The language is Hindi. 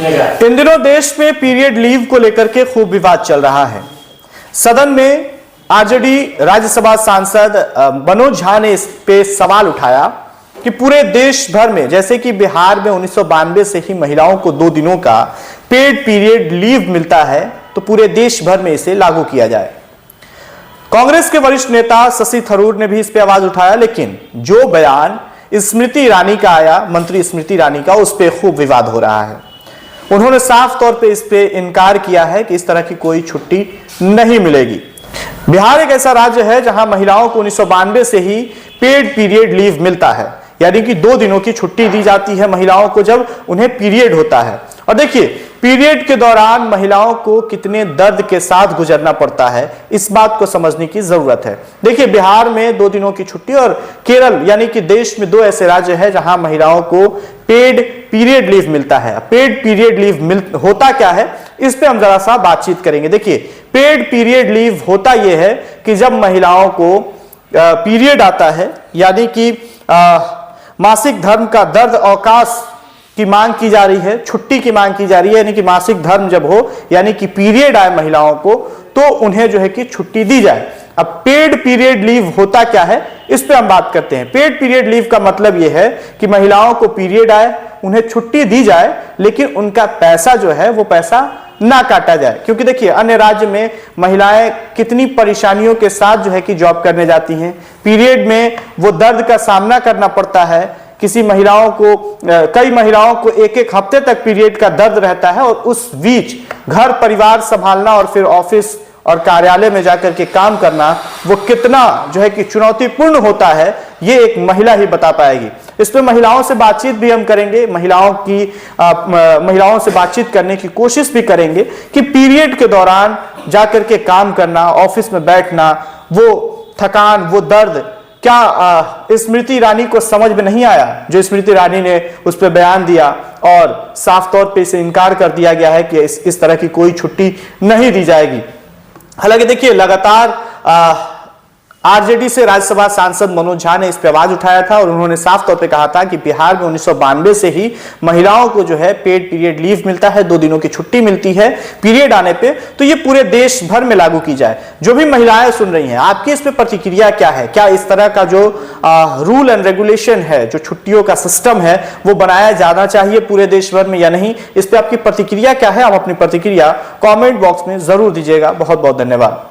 इन दिनों देश में पीरियड लीव को लेकर के खूब विवाद चल रहा है। सदन में आरजेडी राज्यसभा सांसद मनोज झा ने इस पे सवाल उठाया कि पूरे देश भर में, जैसे कि बिहार में 1992 से ही महिलाओं को 2 दिनों का पेड पीरियड लीव मिलता है, तो पूरे देश भर में इसे लागू किया जाए। कांग्रेस के वरिष्ठ नेता शशि थरूर ने भी इस पे आवाज उठाया, लेकिन जो बयान स्मृति ईरानी का आया, मंत्री स्मृति ईरानी का, उस पे खूब विवाद हो रहा है। उन्होंने साफ तौर पे इस पे इनकार किया है कि इस तरह की कोई छुट्टी नहीं मिलेगी। बिहार एक ऐसा राज्य है जहां महिलाओं को 1992 से ही पेड पीरियड लीव मिलता है, यानी कि 2 दिनों की छुट्टी दी जाती है महिलाओं को जब उन्हें पीरियड होता है। और देखिए, पीरियड के दौरान महिलाओं को कितने दर्द के साथ गुजरना पड़ता है, इस बात को समझने की जरूरत है। देखिए, बिहार में 2 दिनों की छुट्टी और केरल, यानी कि देश में 2 ऐसे राज्य हैं जहां महिलाओं को पेड पीरियड लीव मिलता है। पेड पीरियड लीव होता क्या है, इस पे हम जरा सा बातचीत करेंगे। देखिए, पेड पीरियड लीव होता यह है कि जब महिलाओं को पीरियड आता है, यानी कि मासिक धर्म का दर्द अवकाश की मांग की जा रही है, छुट्टी की मांग की जा रही है, यानी कि मासिक धर्म जब हो, यानी कि पीरियड आए महिलाओं को, तो उन्हें जो है कि छुट्टी दी जाए। अब पेड पीरियड लीव होता क्या है, इस पे हम बात करते हैं। पेड पीरियड लीव का मतलब यह है कि महिलाओं को पीरियड आए, उन्हें छुट्टी दी जाए, लेकिन उनका पैसा जो है वो पैसा ना काटा जाए। क्योंकि देखिए, अन्य राज्य में महिलाएं कितनी परेशानियों के साथ जो है कि जॉब करने जाती हैं, पीरियड में वो दर्द का सामना करना पड़ता है। किसी महिलाओं को, कई महिलाओं को 1-1 हफ्ते तक पीरियड का दर्द रहता है, और उस बीच घर परिवार संभालना और फिर ऑफिस और कार्यालय में जाकर के काम करना, वो कितना जो है कि चुनौतीपूर्ण होता है, ये एक महिला ही बता पाएगी। इस पे महिलाओं से बातचीत भी हम करेंगे, महिलाओं से बातचीत करने की कोशिश भी करेंगे कि पीरियड के दौरान जाकर के काम करना, ऑफिस में बैठना, वो थकान, वो दर्द, क्या स्मृति ईरानी को समझ में नहीं आया? जो स्मृति ईरानी ने उस पर बयान दिया और साफ तौर पे इसे इनकार कर दिया गया है कि इस तरह की कोई छुट्टी नहीं दी जाएगी। हालांकि देखिए, लगातार आरजेडी से राज्यसभा सांसद मनोज झा ने इस पर आवाज उठाया था और उन्होंने साफ तौर पे कहा था कि बिहार में 1992 से ही महिलाओं को जो है पेड पीरियड लीव मिलता है, 2 दिनों की छुट्टी मिलती है पीरियड आने पे, तो ये पूरे देश भर में लागू की जाए। जो भी महिलाएं सुन रही हैं, आपकी इस पे प्रतिक्रिया क्या है? क्या इस तरह का जो रूल एंड रेगुलेशन है, जो छुट्टियों का सिस्टम है, वो बनाया जाना चाहिए पूरे देश भर में या नहीं? इस पे आपकी प्रतिक्रिया क्या है? आप अपनी प्रतिक्रिया कॉमेंट बॉक्स में जरूर दीजिएगा। बहुत बहुत धन्यवाद।